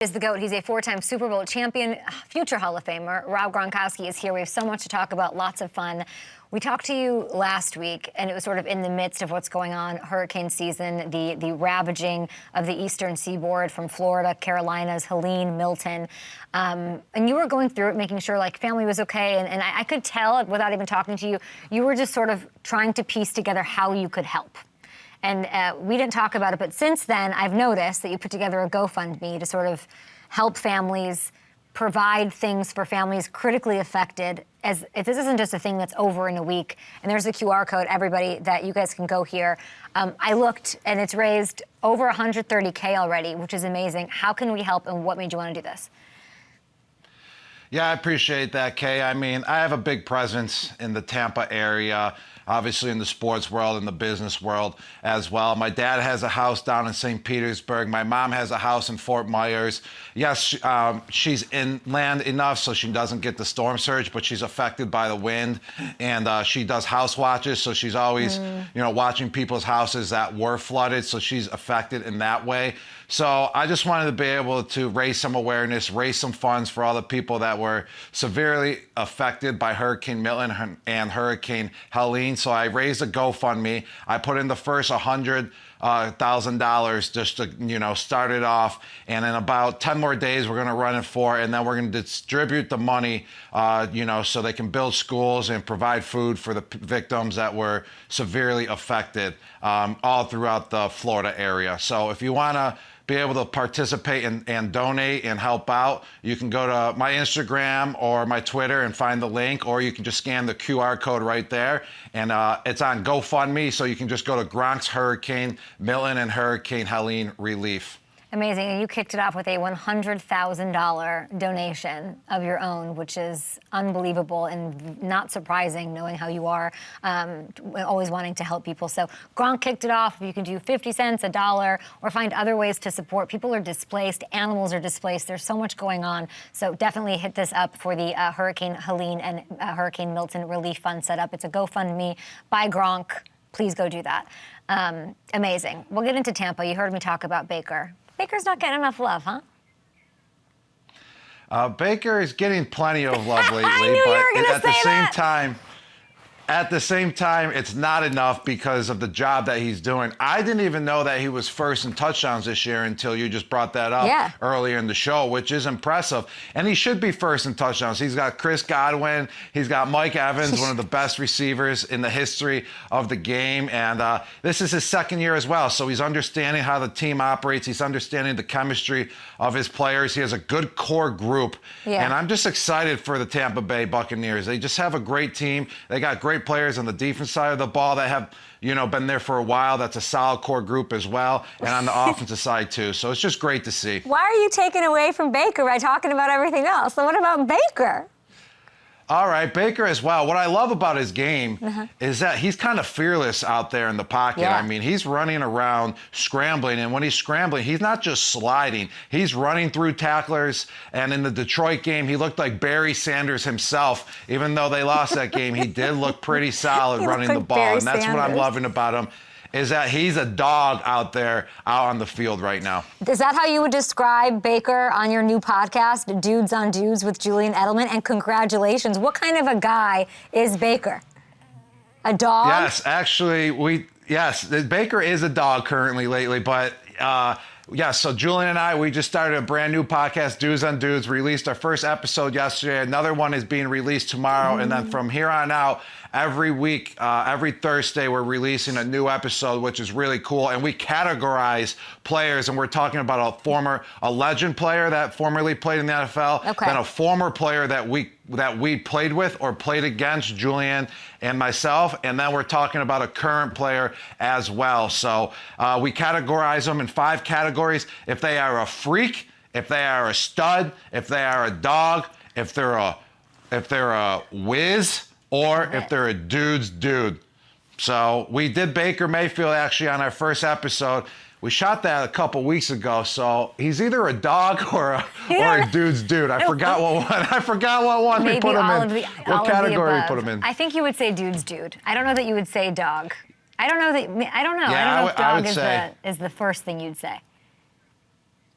Is the GOAT. He's a four-time Super Bowl champion, future Hall of Famer. Rob Gronkowski is here. We have so much to talk about, lots of fun. We talked to you last week, and it was sort of in the midst of what's going on, hurricane season, the ravaging of the eastern seaboard from Florida, Carolinas, Helene, Milton. And you were going through it, making sure, like, family was okay. And I could tell, without even talking to you, you were just sort of trying to piece together how you could help. And we didn't talk about it, but since then, I've noticed that you put together a GoFundMe to sort of help families, provide things for families critically affected. As if this isn't just a thing that's over in a week, and there's a QR code, everybody, that you guys can go here. I looked, and it's raised over $130K already, which is amazing. How can we help, and what made you want to do this? Yeah, I appreciate that, Kay. I mean, I have a big presence in the Tampa area, obviously in the sports world and the business world as well. My dad has a house down in St. Petersburg. My mom has a house in Fort Myers. Yes, she's inland enough so she doesn't get the storm surge, but she's affected by the wind. And she does house watches, so she's always, watching people's houses that were flooded, so she's affected in that way. So I just wanted to be able to raise some awareness, raise some funds for all the people that were severely affected by Hurricane Milton and Hurricane Helene. So I raised a GoFundMe. I put in the first $100,000 just to, start it off. And in about 10 more days, we're going to run it for, and then we're going to distribute the money, so they can build schools and provide food for the victims that were severely affected all throughout the Florida area. So if you want to be able to participate and donate and help out, you can go to my Instagram or my Twitter and find the link, or you can just scan the QR code right there. And it's on GoFundMe, so you can just go to Gronk's Hurricane Milton and Hurricane Helene Relief. Amazing. And you kicked it off with a $100,000 donation of your own, which is unbelievable and not surprising, knowing how you are, always wanting to help people. So Gronk kicked it off. You can do 50 cents, $1, or find other ways to support. People are displaced. Animals are displaced. There's so much going on. So definitely hit this up for the Hurricane Helene and Hurricane Milton Relief Fund set up. It's a GoFundMe by Gronk. Please go do that. Amazing. We'll get into Tampa. You heard me talk about Baker. Baker's not getting enough love, huh? Baker is getting plenty of love lately, I knew you were gonna but say at the same time, it's not enough because of the job that he's doing. I didn't even know that he was first in touchdowns this year until you just brought that up earlier in the show, which is impressive. And he should be first in touchdowns. He's got Chris Godwin. He's got Mike Evans, one of the best receivers in the history of the game. And this is his second year as well. So he's understanding how the team operates. He's understanding the chemistry of his players. He has a good core group. Yeah. And I'm just excited for the Tampa Bay Buccaneers. They just have a great team. They got great players on the defense side of the ball that have, been there for a while. That's a solid core group as well. And on the offensive side, too. So it's just great to see. Why are you taking away from Baker by talking about everything else? So what about Baker? All right, Baker as well. What I love about his game is that he's kind of fearless out there in the pocket. Yeah. I mean, he's running around, scrambling, and when he's scrambling, he's not just sliding. He's running through tacklers, and in the Detroit game, he looked like Barry Sanders himself. Even though they lost that game, he did look pretty solid running the ball, and that's what I'm loving about him. Is that he's a dog out there, out on the field right now. Is that how you would describe Baker on your new podcast, Dudes on Dudes with Julian Edelman? And congratulations. What kind of a guy is Baker? A dog? Yes, actually, Baker is a dog currently lately, but so Julian and I, we just started a brand new podcast, Dudes on Dudes. We released our first episode yesterday. Another one is being released tomorrow. And then from here on out, every week, every Thursday, we're releasing a new episode, which is really cool. And we categorize players, and we're talking about a legend player that formerly played in the NFL, then a former player that we played with or played against, Julian and myself, and then we're talking about a current player as well. So we categorize them in 5 categories. If they are a freak, if they are a stud, if they are a dog, if they're a whiz, or if they're a dude's dude. So we did Baker Mayfield actually on our first episode. We shot that a couple weeks ago, so he's either a dog or a dude's dude. I forgot what one we put him in. What category we put him in? I think you would say dude's dude. I don't know that you would say dog. I don't know. Yeah, I don't know if dog is the first thing you'd say.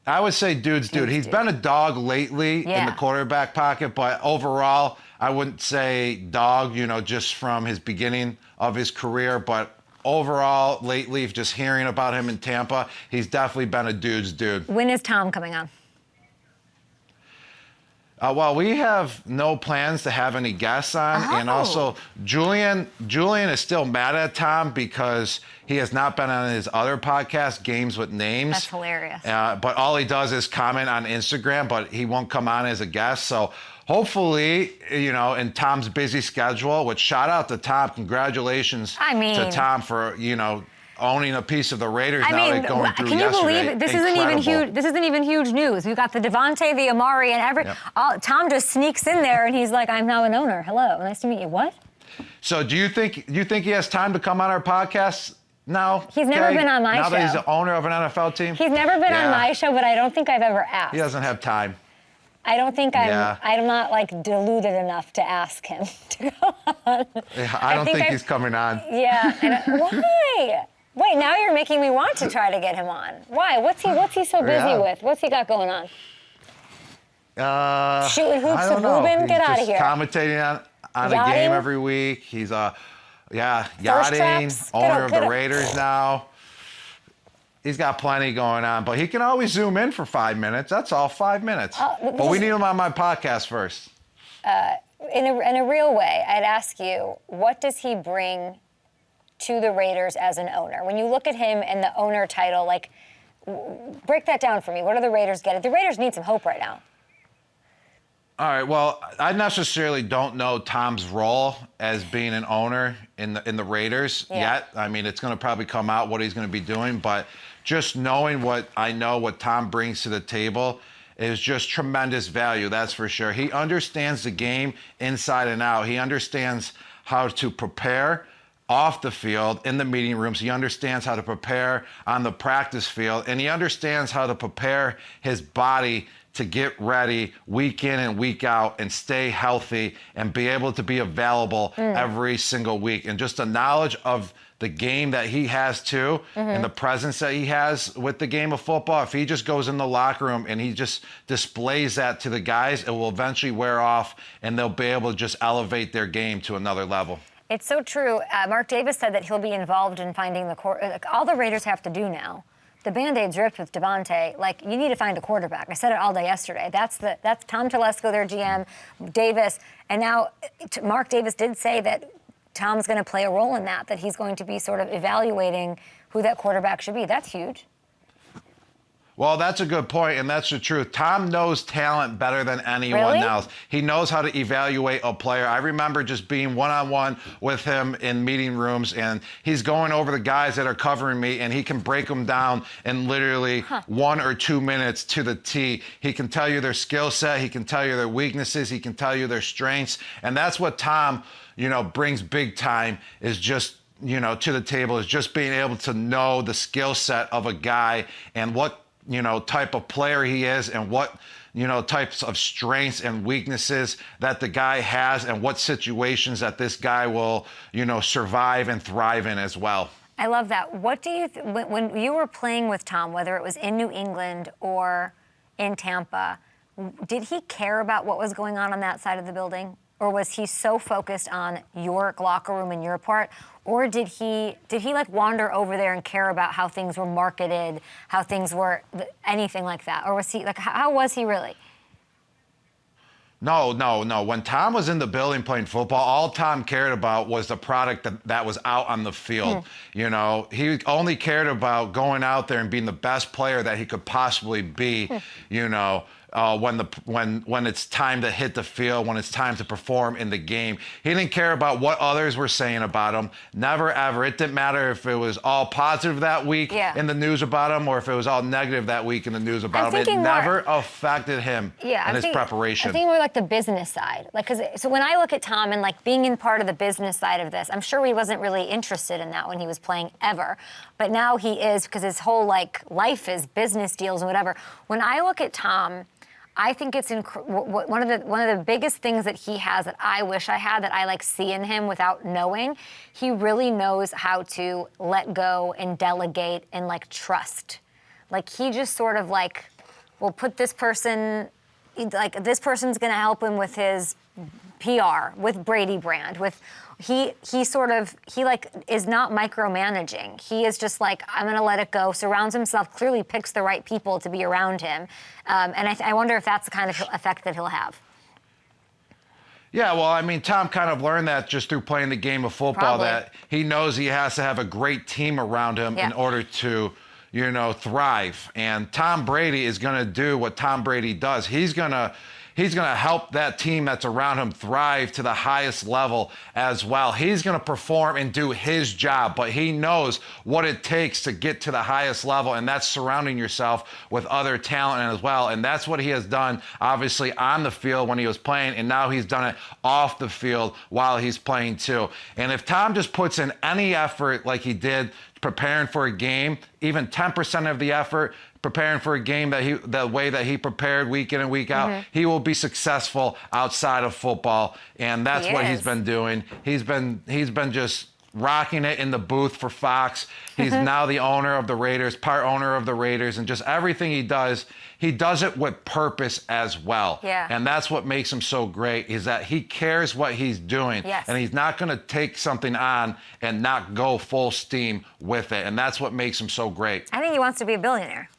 I would say dude's dude. He's been a dog lately in the quarterback pocket, but overall, I wouldn't say dog, just from his beginning of his career. But overall, lately, just hearing about him in Tampa, he's definitely been a dude's dude. When is Tom coming on? Well, we have no plans to have any guests on, and also Julian is still mad at Tom because he has not been on his other podcast, Games with Names. That's hilarious. But all he does is comment on Instagram, but he won't come on as a guest. So hopefully, in Tom's busy schedule, which shout out to Tom, congratulations to Tom for, owning a piece of the Raiders going through yesterday. Can you believe it? This isn't even huge. This isn't even huge news. We've got the Davante, the Amari, and Tom just sneaks in there and he's like, "I'm now an owner. Hello, nice to meet you." What? So do you think he has time to come on our podcast now? He's never been on my show. Now that he's the owner of an NFL team. He's never been on my show, but I don't think I've ever asked. He doesn't have time. I don't think I'm not like deluded enough to ask him to go on. Yeah, I don't think he's coming on. Yeah. Why? Wait, now you're making me want to try to get him on. Why? What's he so busy with? What's he got going on? Shooting hoops with Ruben? Get out of here. Commentating on a game every week. He's yachting, owner of the Raiders now. He's got plenty going on, but he can always zoom in for 5 minutes. That's all, 5 minutes. But we need him on my podcast first. In a real way, I'd ask you, what does he bring to the Raiders as an owner? When you look at him and the owner title, break that down for me. What do the Raiders get? The Raiders need some hope right now. All right, well, I necessarily don't know Tom's role as being an owner in the Raiders yet. I mean, it's going to probably come out what he's going to be doing, but just knowing what Tom brings to the table is just tremendous value, that's for sure. He understands the game inside and out. He understands how to prepare off the field, in the meeting rooms. He understands how to prepare on the practice field, and he understands how to prepare his body to get ready week in and week out and stay healthy and be able to be available every single week. And just the knowledge of the game that he has too, and the presence that he has with the game of football, if he just goes in the locker room and he just displays that to the guys, it will eventually wear off and they'll be able to just elevate their game to another level. It's so true. Mark Davis said that he'll be involved in finding all the Raiders have to do now. The Band-Aid's ripped with Davante. You need to find a quarterback. I said it all day yesterday. That's Tom Telesco, their GM, Davis, and now Mark Davis did say that Tom's going to play a role in that he's going to be sort of evaluating who that quarterback should be. That's huge. Well, that's a good point, and that's the truth. Tom knows talent better than anyone else. He knows how to evaluate a player. I remember just being one-on-one with him in meeting rooms, and he's going over the guys that are covering me, and he can break them down in literally 1 or 2 minutes to the T. He can tell you their skill set. He can tell you their weaknesses. He can tell you their strengths, and that's what Tom, brings big time is just to the table, is just being able to know the skill set of a guy and what type of player he is and what, types of strengths and weaknesses that the guy has and what situations that this guy will, survive and thrive in as well. I love that. What do you, when you were playing with Tom, whether it was in New England or in Tampa, did he care about what was going on that side of the building? Or was he so focused on your locker room and your part? Or did he wander over there and care about how things were marketed, how things were, anything like that? Or was he how was he really? No. When Tom was in the building playing football, all Tom cared about was the product that was out on the field. He only cared about going out there and being the best player that he could possibly be. When it's time to hit the field, when it's time to perform in the game. He didn't care about what others were saying about him. Never, ever. It didn't matter if it was all positive that week in the news about him or if it was all negative that week in the news about him. It never affected him in his preparation. I think more like the business side. So when I look at Tom and being in part of the business side of this, I'm sure he wasn't really interested in that when he was playing ever. But now he is, because his whole life is business deals and whatever. When I look at Tom, I think it's one of the biggest things that he has that I wish I had, that I see in him without knowing. He really knows how to let go and delegate and trust. He just sort of we'll put this person, like this person's going to help him with his PR, with Brady brand, with he like is not micromanaging. He is just like, I'm going to let it go. Surrounds himself, clearly picks the right people to be around him, and I wonder if that's the kind of effect that he'll have. Yeah, well, I mean, Tom kind of learned that just through playing the game of football, Probably. that he knows he has to have a great team around him in order to, thrive. And Tom Brady is going to do what Tom Brady does. He's going to help that team that's around him thrive to the highest level as well. He's going to perform and do his job, but he knows what it takes to get to the highest level, and that's surrounding yourself with other talent as well. And that's what he has done, obviously, on the field when he was playing, and now he's done it off the field while he's playing too. And if Tom just puts in any effort like he did preparing for a game, even 10% of the effort, preparing for a game the way that he prepared week in and week out, he will be successful outside of football, and that's what he's been doing. He's been just rocking it in the booth for Fox. He's now the owner of the Raiders, part owner of the Raiders, and just everything he does it with purpose as well. Yeah. And that's what makes him so great, is that he cares what he's doing. Yes. And he's not going to take something on and not go full steam with it. And that's what makes him so great. I think he wants to be a billionaire.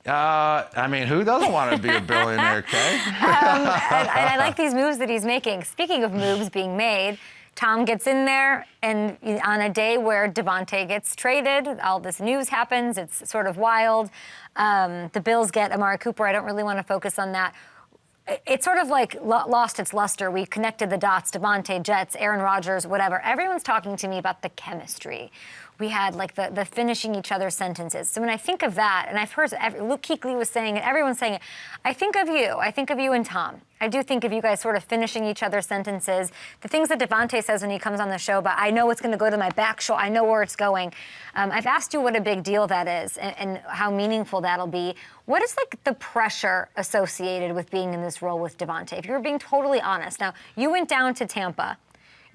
I mean, who doesn't want to be a billionaire, Kay? And I like these moves that he's making. Speaking of moves being made, Tom gets in there, and on a day where Davante gets traded, all this news happens. It's sort of wild. The Bills get Amari Cooper. I don't really want to focus on that. It's sort of like lost its luster. We connected the dots, Davante, Jets, Aaron Rodgers, whatever. Everyone's talking to me about the chemistry. We had like the finishing each other's sentences. So when I think of that, and I've heard Luke Kuechly was saying it, everyone's saying it, I think of you. I think of you and Tom. I do think of you guys sort of finishing each other's sentences. The things that Davante says when he comes on the show, but I know it's going to go to my back show. I know where it's going. I've asked you what a big deal that is and how meaningful that'll be. What is like the pressure associated with being in this role with Davante? If you're being totally honest. Now, you went down to Tampa.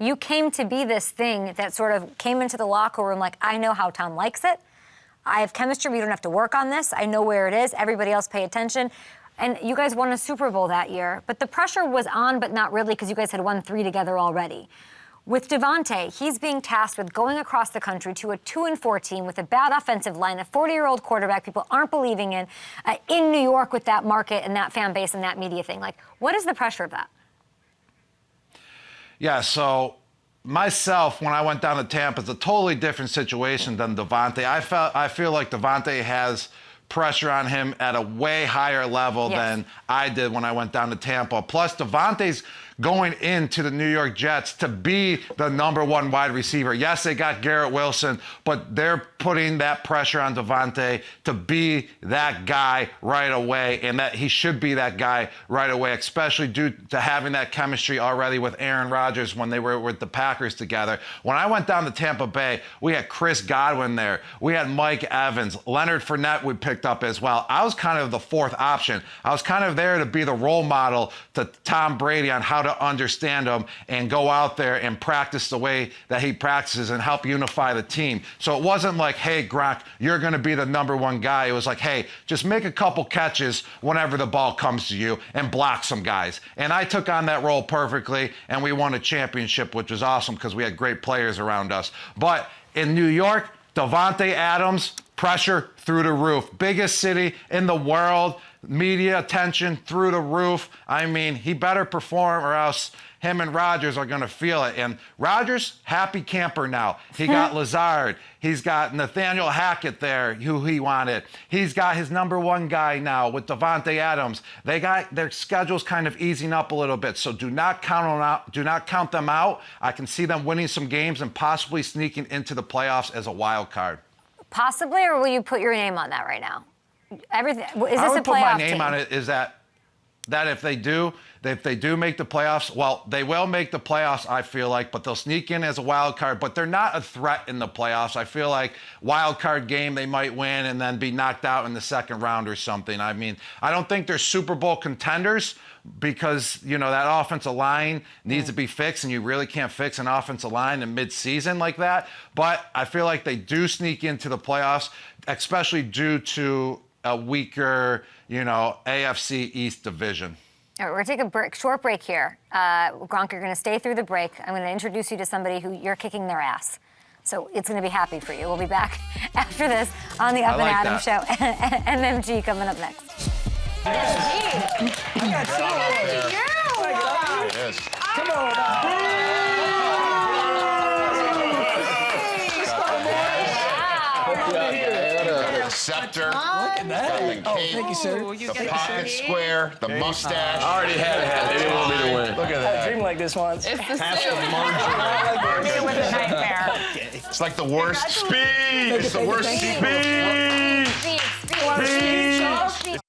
You came to be this thing that sort of came into the locker room like, I know how Tom likes it. I have chemistry. We don't have to work on this. I know where it is. Everybody else pay attention. And you guys won a Super Bowl that year. But the pressure was on, but not really, because you guys had won 3 together already. With Davante, he's being tasked with going across the country to a 2-4 team with a bad offensive line, a 40-year-old quarterback people aren't believing in New York with that market and that fan base and that media thing. Like, what is the pressure of that? Yeah, so myself, when I went down to Tampa, it's a totally different situation than Davante. I feel like Davante has pressure on him at a way higher level than I did when I went down to Tampa. Plus, Davante's going into the New York Jets to be the number 1 wide receiver. Yes, they got Garrett Wilson, but they're putting that pressure on Davante to be that guy right away, and that he should be that guy right away, especially due to having that chemistry already with Aaron Rodgers when they were with the Packers together. When I went down to Tampa Bay, we had Chris Godwin there. We had Mike Evans. Leonard Fournette we picked up as well. I was kind of the 4th option. I was kind of there to be the role model to Tom Brady on how to understand him and go out there and practice the way that he practices and help unify the team. So it wasn't like, hey, Gronk, you're going to be the number 1 guy. It was like, hey, just make a couple catches whenever the ball comes to you and block some guys. And I took on that role perfectly, and we won a championship, which was awesome because we had great players around us. But in New York, Davante Adams, pressure through the roof. Biggest city in the world. Media attention through the roof. I mean, he better perform or else him and Rodgers are going to feel it. And Rodgers, happy camper now. He got Lazard. He's got Nathaniel Hackett there, who he wanted. He's got his number 1 guy now with Davante Adams. They got their schedules kind of easing up a little bit, so do not count them out. Do not count them out. I can see them winning some games and possibly sneaking into the playoffs as a wild card. Possibly, or will you put your name on that right now? Everything is this I would a playoff put my name team? on it. Is that if they do make the playoffs, well, they will make the playoffs, I feel like, but they'll sneak in as a wild card. But they're not a threat in the playoffs. I feel like wild card game they might win and then be knocked out in the second round or something. I mean, I don't think they're Super Bowl contenders because, that offensive line needs to be fixed, and you really can't fix an offensive line in mid-season like that. But I feel like they do sneak into the playoffs, especially due to a weaker, AFC East division. All right, we're going to take a short break here. Gronk, you're going to stay through the break. I'm going to introduce you to somebody who you're kicking their ass. So it's going to be happy for you. We'll be back after this on the Up and Adam Show. MMG coming up next. Come on. Scepter. Look at that. Oh, thank you, sir. The pocket square, the mustache. I already had it. They didn't want me to win. Look at that. I dreamed like this once. It's the Pass suit. the margin. It was a nightmare. It's like the worst. Speed. It's the worst speed. Speed.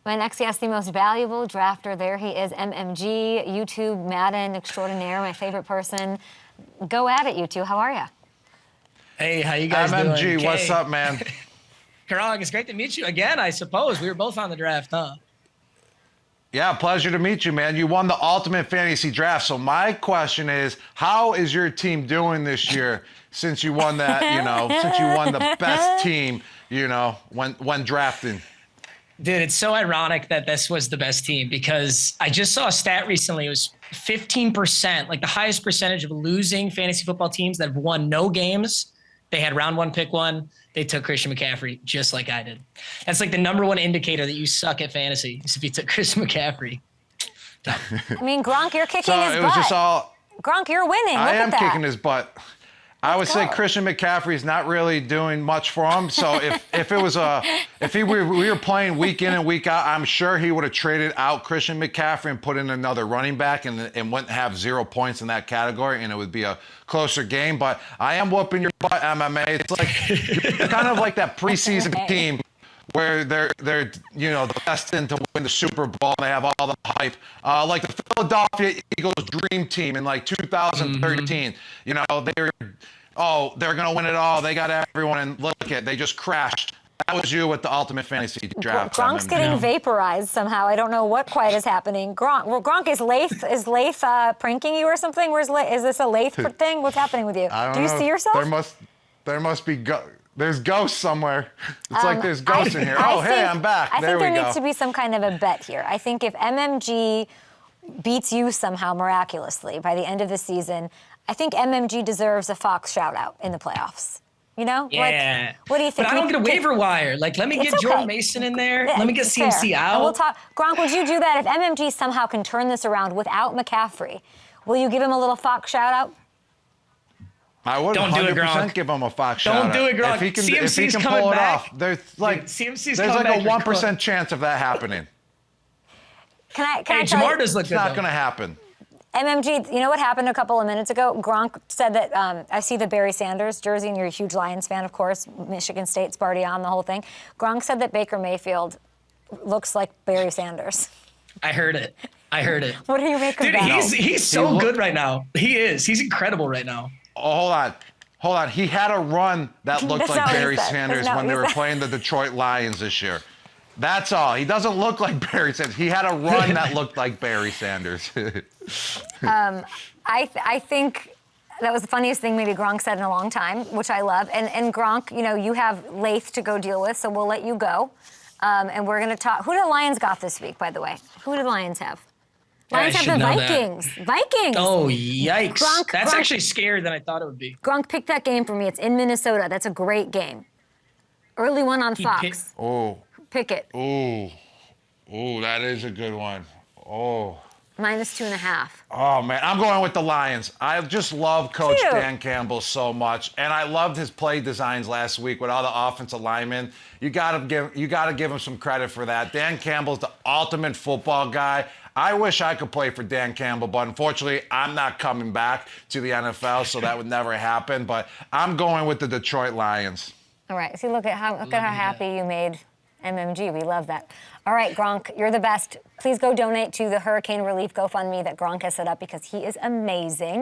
My next guest, the most valuable drafter. There he is, MMG, YouTube Madden extraordinaire, my favorite person. Go at it, you two. How are you? Hey, how you guys doing? MMG, what's up, man? Gronk, it's great to meet you again, I suppose. We were both on the draft, huh? Yeah, pleasure to meet you, man. You won the Ultimate Fantasy Draft. So my question is, how is your team doing this year since you won that, since you won the best team, when drafting? Dude, it's so ironic that this was the best team because I just saw a stat recently. It was 15%, like the highest percentage of losing fantasy football teams that have won no games. They had round one, pick one. They took Christian McCaffrey just like I did. That's like the number one indicator that you suck at fantasy is if you took Christian McCaffrey. I mean, Gronk, you're kicking his butt. It was just all. Gronk, you're winning. I Look am at that. kicking his butt. I would say Christian McCaffrey's not really doing much for him. So if we were playing week in and week out, I'm sure he would have traded out Christian McCaffrey and put in another running back and wouldn't have 0 points in that category, and it would be a closer game. But I am whooping your butt, MMA. It's like you're kind of like that preseason team where they're destined to win the Super Bowl and they have all the hype. Like the Philadelphia Eagles dream team in like 2013. They're going to win it all. They got everyone, and look at they just crashed. That was you with the Ultimate Fantasy Draft. Gronk's getting vaporized somehow. I don't know what quite is happening. Gronk, is Leif pranking you or something? Is this a Leif thing? What's happening with you? Do you see yourself? There must be there's ghosts somewhere. It's like there's ghosts in here. Hey, I'm back. I think there needs to be some kind of a bet here. I think if MMG beats you somehow miraculously by the end of the season, I think MMG deserves a Fox shout-out in the playoffs. Yeah. What do you think? But I don't get a waiver wire. Like, let me get Jordan Mason in there. Let me get CMC out. And we'll talk. Gronk, would you do that if MMG somehow can turn this around without McCaffrey? Will you give him a little Fox shout-out? I would 100% give him a Fox shout-out. Don't do it, Gronk. If he can CMC's pull it back. off, there's like CMC's there's like coming a back. 1% chance of that happening. Can I Hey, tell Jamar you? does look It's good, not though. going to happen. MMG, you know what happened a couple of minutes ago? Gronk said that, I see the Barry Sanders jersey, and you're a huge Lions fan, of course. Michigan State's party on the whole thing. Gronk said that Baker Mayfield looks like Barry Sanders. I heard it. What do you make of Dude, that? he's so good right now. He is. He's incredible right now. Oh, hold on. He had a run that looked That's like not what he Barry said. Sanders That's not when what they he were said. playing the Detroit Lions this year. That's all. He doesn't look like Barry Sanders. He had a run that looked like Barry Sanders. I think that was the funniest thing maybe Gronk said in a long time, which I love. And Gronk, you have Leif to go deal with, so we'll let you go. And we're going to talk. Who do the Lions got this week, by the way? Who do the Lions have? Lions have the Vikings. Vikings. Oh, yikes. Gronk, That's actually scarier than I thought it would be. Gronk, pick that game for me. It's in Minnesota. That's a great game. Early one on Fox. Pick it. Oh, that is a good one. Oh. -2.5. Oh, man. I'm going with the Lions. I just love Coach Dan Campbell so much, and I loved his play designs last week with all the offensive linemen. You gotta give him some credit for that. Dan Campbell's the ultimate football guy. I wish I could play for Dan Campbell, but unfortunately, I'm not coming back to the NFL, so that would never happen. But I'm going with the Detroit Lions. All right. See, look at how happy you made MMG. We love that. All right, Gronk, you're the best. Please go donate to the Hurricane Relief GoFundMe that Gronk has set up because he is amazing.